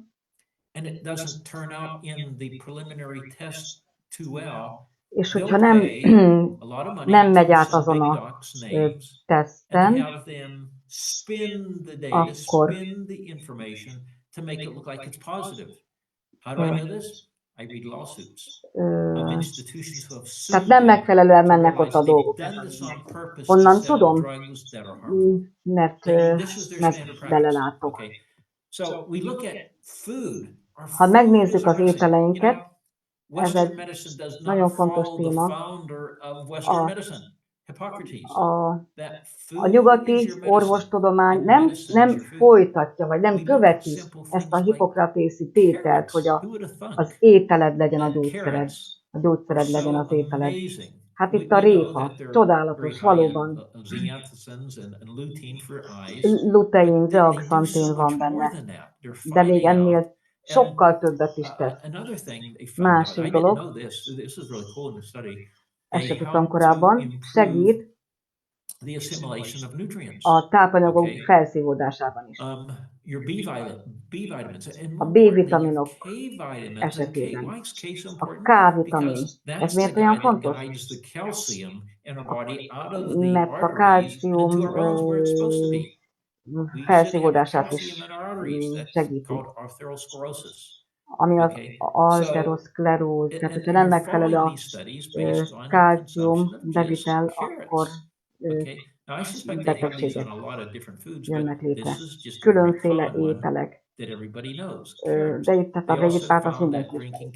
és hogyha nem megy át azon a teszten, akkor tehát nem megfelelően mennek ott a dolgok. Honnan tudom? Mert belelátok. Ha megnézzük az ételeinket, ez egy nagyon fontos téma. A nyugati orvostudomány nem folytatja, vagy nem követi ezt a hippokratészi tételt, hogy az ételed legyen a gyógyszered, a gyógyszered legyen az ételed. Hát itt a répa, csodálatos, valóban. Lutein, zeaxanthin van benne, de még ennél sokkal többet is tesz. Másik dolog, ezt sem tudtam korábban, segít a tápanyagok felszívódásában is. A B-vitaminok esetében. A K-vitamin. Ez miért olyan fontos? Mert a kálcium felszívódását is segíti. Ami az alteroszkleróz, tehát hogyha nem megfelelő a kálcium bevitel, akkor betegségek jönnek létre. Különféle ételek. De itt tehát a répát azt mindenki ismeri.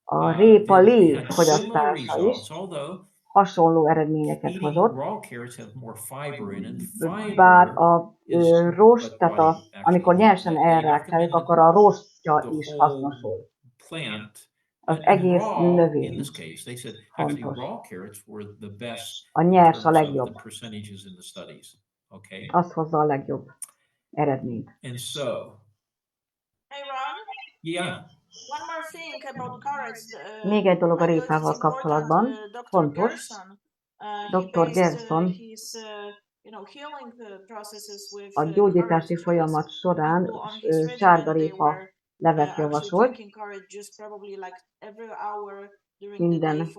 A répa lé fogyasztása is hasonló eredményeket Eating hozott, raw carrots has more fiber in it. bár Fiber a is rost, what tehát body amikor actually needs. nyersen They elrágcsáljuk, recommended akkor a rostja the is whole hasznosul. plant Az and egész raw in növény this case. They said actually fontos. raw carrots were the best A in nyers a terms of the legjobb. percentages in the studies. Okay. Az hozza a legjobb eredményt. And so, Hey Ron, yeah, one more thing about carrots. Még egy dolog a I believe it's répával important. kapcsolatban, Dr. fontos. Gerson, he Dr. based Gerson his healing processes with a gyógyítási courage folyamat juice. során People on his regimen, sárgarépa levet actually javasolt. taking courage juice probably like every hour during the Minden. day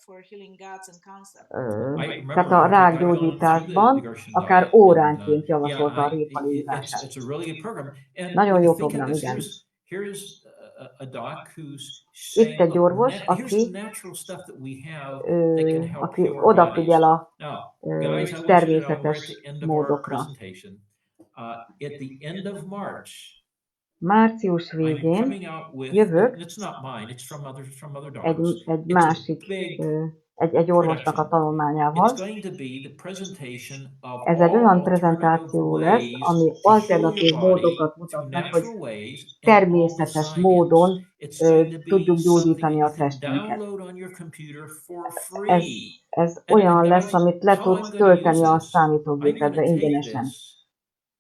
for healing guts and cancer. Tehát a rákgyógyításban akár óránként javasolta a répa leívását. It's a really good program. And Nagyon when jó you think of program, this, igen. here's a doc who's Itt saying, egy orvos, here's the aki, natural stuff that we have that can help aki heal our odafigyel bodies. a Now, guys, I want you to know right természetes at the end of our módokra. presentation, at the end of March, Március I'm végén coming out with, jövök it's not mine, it's from other egy docs. It's a másik, big egy orvosnak a It's tanulmányával. going to be the presentation of Ez egy all olyan alternative prezentáció lesz, ways ami to heal alternatív your body módokat through mutat meg, hogy natural ways and all the természetes science. módon It's going to be tudjuk something gyógyítani you a can testünket. download on your computer for Ez, free. ez olyan And lesz, guys, amit le how tudsz I'm going to tölteni use a this, I'm számítógépedre going to take ingyenesen. this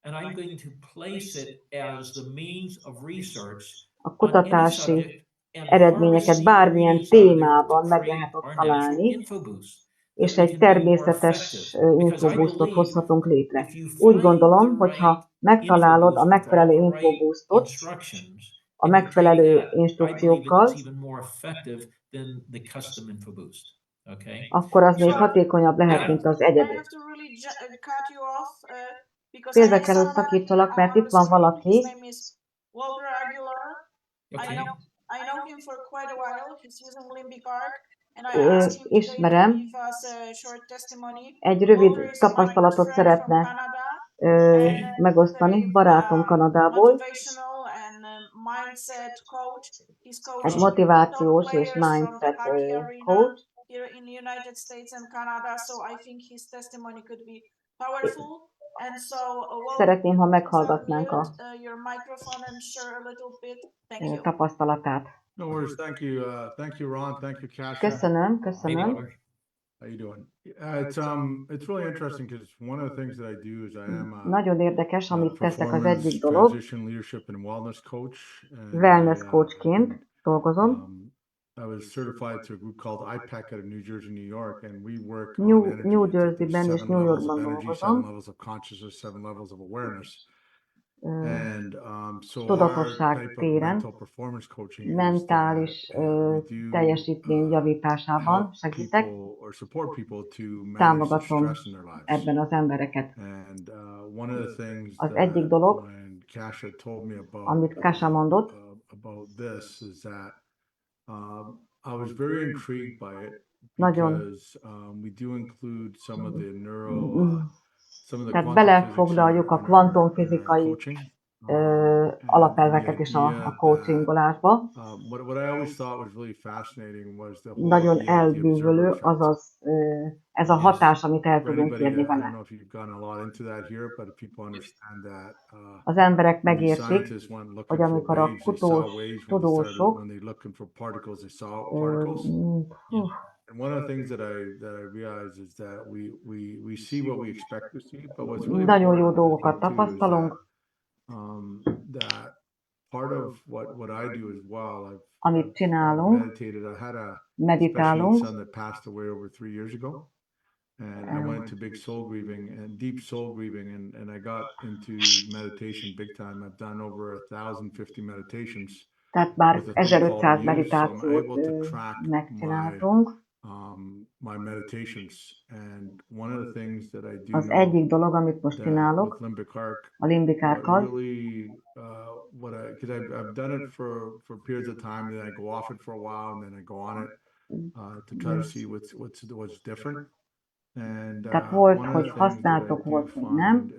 and I'm going to place it as the means of research A on any kutatási subject and eredményeket harvest the bármilyen ingredients out of there témában to meg create lehet ott our natural találni, info boost. és egy természetes infoboostot hozhatunk létre. Úgy gondolom, hogyha megtalálod a megfelelő infoboostot a megfelelő instrukciókkal, akkor az még hatékonyabb lehet, mint az egyedi. Félbe kell, hogy szakítsalak, mert itt van valaki, ismerem, egy rövid tapasztalatot szeretne megosztani, barátom Kanadából, egy motivációs és mindset coach. Szeretném, ha meghallgatnánk a tapasztalatát. No worries. Thank you, Ron. Thank you, Kasia. Köszönöm. How you doing? It's really interesting because one of the things that I do is I am Nagyon érdekes, amit teszek, az performance, egyik dolog, transition, leadership and wellness coach. And wellness coachként dolgozom. I was certified to a group called IPAC out of New Jersey, New York, and we work New on energy. Jersey-ben és New Yorkban 7 dolgozom. levels of consciousness, 7 levels of awareness. And so Tudatosság téren, mentális teljesítmény javításában segítek, támogatom ebben az embereket. Az egyik dolog, amit Kasia mondott, nagyon tehát belefoglaljuk a kvantumfizikai alapelveket is a coachingolásba. Nagyon elbűvölő azaz ez a hatás, amit el tudunk érni vele. Az emberek megértik, hogy amikor a tudósok And one of the things that I realize is that we see what we expect to see, but what's really nagyon jó dolgokat tapasztalunk, that part of what I do as well, amit csinálunk, meditálunk, that passed away over 3 years ago. And I went into big soul grieving and deep soul grieving, and I got into meditation big time. I've done over 1,050 meditations. Tehát már 1500 meditációt megcsináltunk. My meditations, and one of the things that I do az egyik dolog, amit most csinálok, a limbikárkkal, because I've done it for periods of time, and then I go off it for a while, and then I go on it to try to see what's different. Tehát volt, hogy használtok, volt, hogy nem,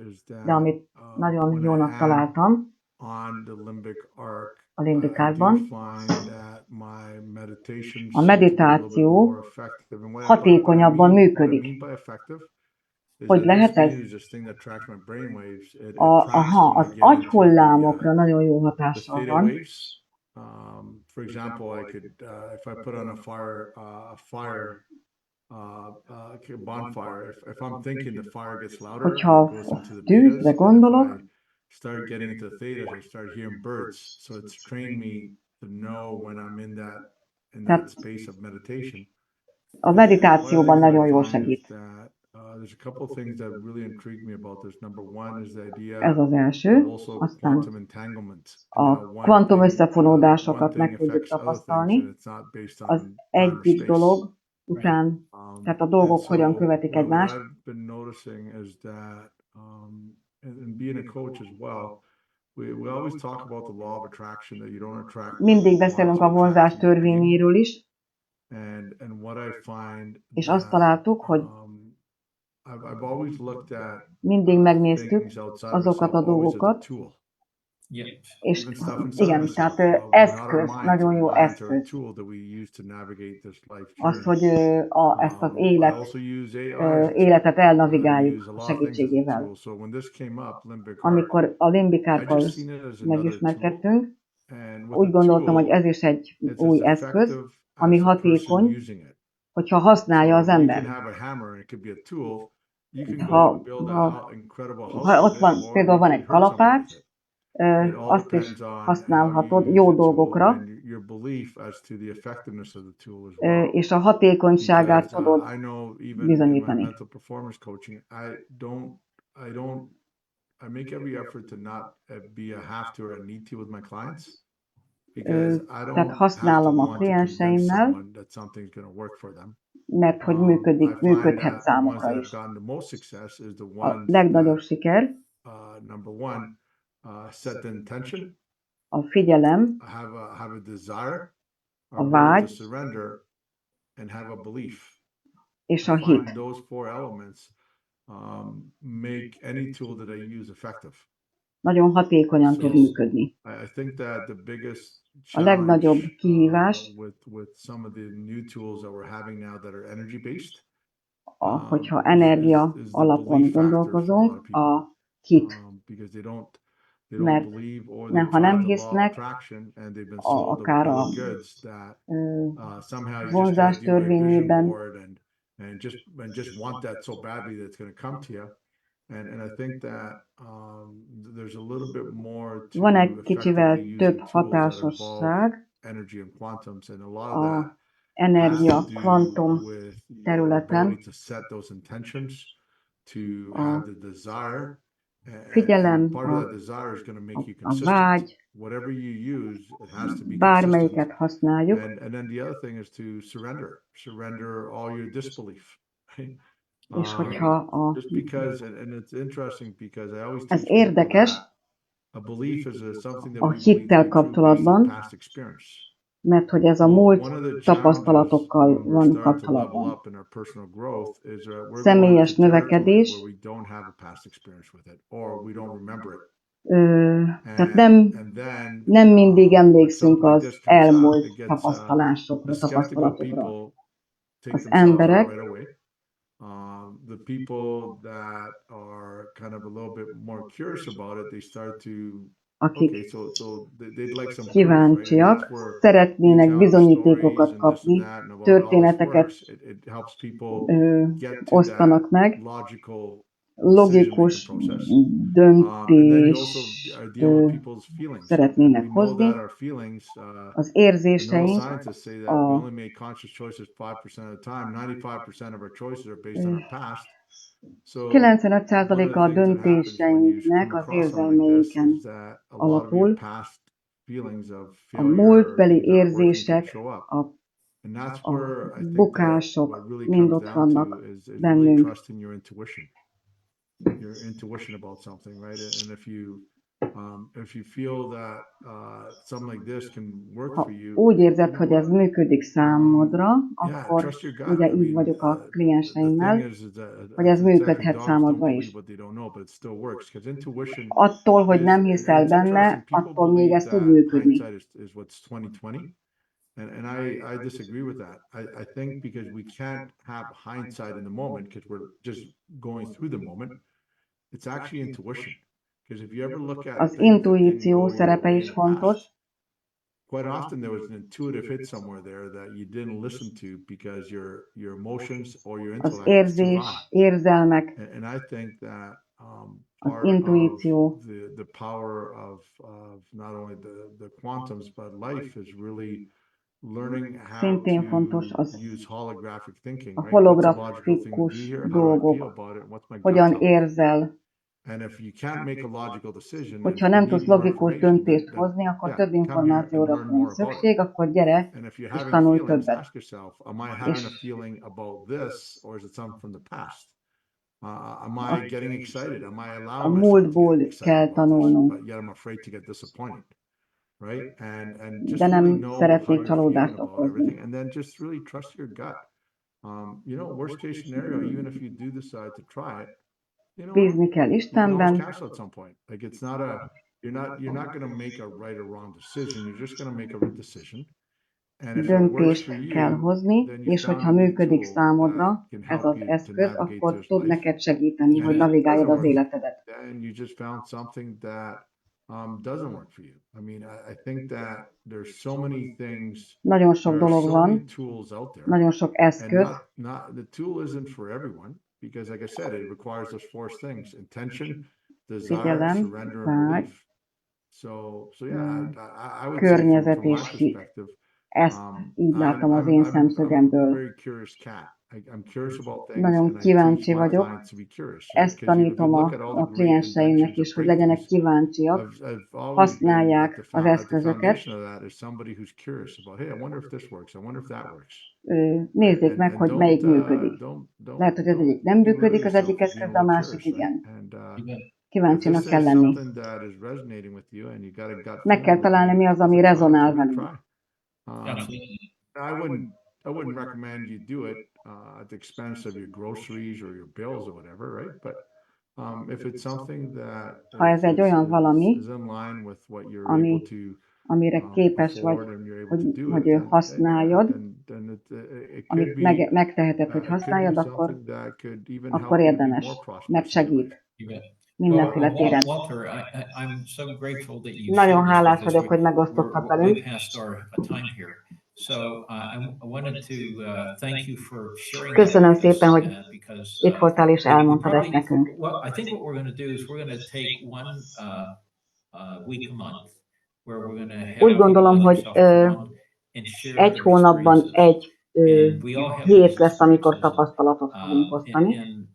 de amit nagyon jónak találtam, on the limbic arc, a I do limbikárban. find that my meditations A seem to be a little bit meditáció more effective. And hatékonyabban what I működik. mean by effective is Hogy that lehet ez? dopamine is this thing that tracks my brainwaves. It tracks Aha, when I az get into agyhullámokra nagyon jó the hatással theta van. waves. For example, I could if I put on a bonfire. If I'm thinking the fire gets louder, Hogyha it goes into the tűzre betas. And if gondolok, I start getting into the thetas, I start hearing birds. So it's trained me to know when I'm in that space of meditation. a meditációban nagyon jól segít. There's a couple of things that really intrigue me about this. Number one is the idea Ez az első, of also aztán quantum entanglements. a kvantum összefonódásokat meg tudjuk tapasztalni. Az egyik dolog után, tehát a dolgok hogyan követik egymást. What I've been noticing is that, and being a coach as well, we always talk about the law of attraction, that you don't attract. Mindig beszélünk a vonzás törvényéről is, And what I find, és azt találtuk, hogy I've always looked at mindig megnéztük azokat a dolgokat, és igen, tehát eszköz, nagyon jó eszköz. Az, hogy ezt az életet elnavigáljuk a segítségével. Amikor a limbikárkkal megismerkedtünk, úgy gondoltam, hogy ez is egy új eszköz, ami hatékony, hogyha használja az ember. Ha ott van, például van egy kalapács, azt is használhatod jó dolgokra, és a hatékonyságát tudod bizonyítani. Tehát használom a klienseimmel, mert hogy működhet számukra is. A legnagyobb siker a figyelem, a vágy és a hit. Nagyon hatékonyan tud működni. A legnagyobb kihívás, hogyha energia alapon gondolkozunk, a hit. Mert ha nem hisznek, akár a vonzás törvényében, van egy kicsivel több hatásosság a energia kvantum területen, a figyelem, a vágy, bármelyiket használjuk, és hogyha ez érdekes a hittel kapcsolatban, mert hogy ez a múlt tapasztalatokkal van kapcsolatban. Személyes növekedés, tehát nem mindig emlékszünk az elmúlt tapasztalatokra. Az emberek, akik kíváncsiak, szeretnének bizonyítékokat kapni, történeteket osztanak meg, logikus döntést szeretnének hozni, az érzéseink, 95%-a a döntéseinknek az érzelmeinken alapul, a múltbeli érzések, a bukások mind ott vannak bennünk. Your intuition about something, right? And if you If you feel that something like this can work Ha for you, úgy érzed, hogy ez működik számodra, yeah, akkor trust your gut. ugye I így mean, vagyok a the thing klienseimmel, is that hogy ez it's like működhet dogs don't számodra believe is. what they don't know, but it still works. Because intuition Attól, hogy is, nem hiszel it's interesting. benne, People attól még believe ez tud that működni. hindsight is what's 20/20. And I disagree with that. I think because we can't have hindsight in the moment because we're just going through the moment. It's actually intuition. Because if you ever look at Az things that didn't intuíció go your szerepe way in is the fontos. past, quite often there was an intuitive hit somewhere there that you didn't listen to because your emotions or your Az intellect was too érzés, high. érzelmek, And I think that az part intuíció of the power of not only the quantums but life is really learning how szintén fontos to az use holographic thinking, a right? What's the logical thing to do holografikus here? How do I feel dolgok. about it? What's my gut Hogyan telling me? érzel? And if you can't make a logical decision, and Hogyha if you nem need tudsz more logikus information, döntést then hozni, akkor yeah, több come here and információra learn van more about it. szükség, akkor gyere And if you're és having tanulj feelings, többet. ask yourself, am I having a És feeling about this, or is it something from the past? Am a, I getting excited? Am I a allowing myself to get múltból excited kell about this? tanulnunk, But yet I'm afraid to get disappointed, right? And de just really nem know how szeretnék you're feeling csalódást about okozni. everything, and then just really trust your gut. Worst case scenario, even if you do decide to try it, you know what? Bízni kell You can always Istenben, cancel at some point. Like it's not a you're not going to make a right or wrong decision. You're just going to make a right decision. And if it works döntést for kell you, hozni, then you és hogyha found a new működik tool számodra that can ez help az you to eszköz, navigate akkor through tud life. neked segíteni, And hogy if it navigáljad doesn't az work, életedet. then you just found something that doesn't work for you. I mean, I think that there's so many things, Nagyon sok there are dolog so many van, tools out there, nagyon sok and eszköz, not the tool isn't for everyone because, like I said, it requires those four things: intention, desire, figyelem, surrender, and vágy, belief. So yeah, I would say környezet from my és hit. perspective, Ezt így látom az én I'm a szemszögemből. very curious cat. I'm curious about things, Nagyon and I teach kíváncsi my vagyok. clients to be curious. Ezt Because if you tanítom look at all a the great klienseimnek inventions is, or hogy legyenek breakthroughs, kíváncsiak, I've always been at használják az at the eszközöket, foundation of that is somebody who's curious about, hey, I wonder if this works. I wonder if that works. nézzék meg, hogy melyik működik. Don't Lehet, hogy az egyik nem belittle működik, az egyik yourself for eszköz, being de a a little másik curious, right? igen. And if Kíváncsinak this kell is lenni. something that is resonating with you and you got a gut Meg kell feeling, találni, mi az, ami give it a try, rezonál give it a velünk. try. I wouldn't recommend you do it at the expense of your groceries or your bills or whatever, right? But if it's something that Ha ez egy olyan valami, is in line with what you're ami, able to amire képes vagy, afford and you're able to hogy, do hogy it, then használjad, then it could amit be megteheted, hogy it could használjad, be akkor, something that could even akkor help you to be érdemes, more prosperous mert in your segít life. mindenféle téren. Walter, I'm so grateful that you Nagyon shared this hálás with us. vagyok, hogy megosztottad We're velünk. way past our time here. So I wanted to thank you for sharing Köszönöm that with us, szépen, hogy because itt voltál és elmondtad ezt nekünk. well, I think what we're going to do is we're going to take one week a month where we're going to have Úgy gondolom, people hogy like yourself come on and share egy their hónapban experiences. egy And we all have hét these lesz, amikor experiences. tapasztalatot fogunk osztani. And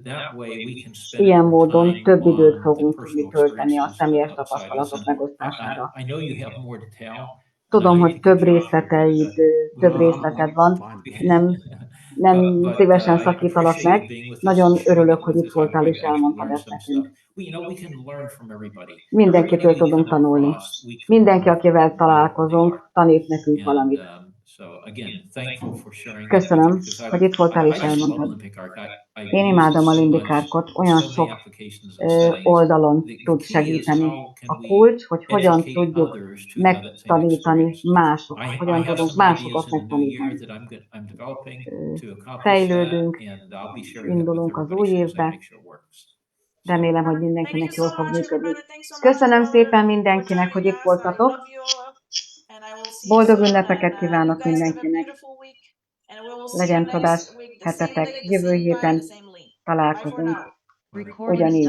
that way we can spend Ilyen more módon time több időt on the fogunk tudni personal tölteni a experiences személyes outside this. tapasztalatok And megosztására. I know you have more to tell. Tudom, hogy több részleted van, nem szívesen szakítalak meg. Nagyon örülök, hogy itt voltál és elmondtad ezt nekünk. Mindenkitől tudunk tanulni. Mindenki, akivel találkozunk, tanít nekünk valamit. Köszönöm, hogy itt voltál és elmondtad. Én imádom a lindikárkot, olyan sok oldalon tud segíteni. A kulcs, hogy hogyan tudjuk megtanítani másokat, hogyan tudunk másokat megtanítani. Fejlődünk, indulunk az új évbe. Remélem, hogy mindenkinek jól fog működni. Köszönöm szépen mindenkinek, hogy itt voltatok. Boldog ünnepeket kívánok mindenkinek. Legyen csodás hetetek. Jövő héten találkozunk. Ugyanígy.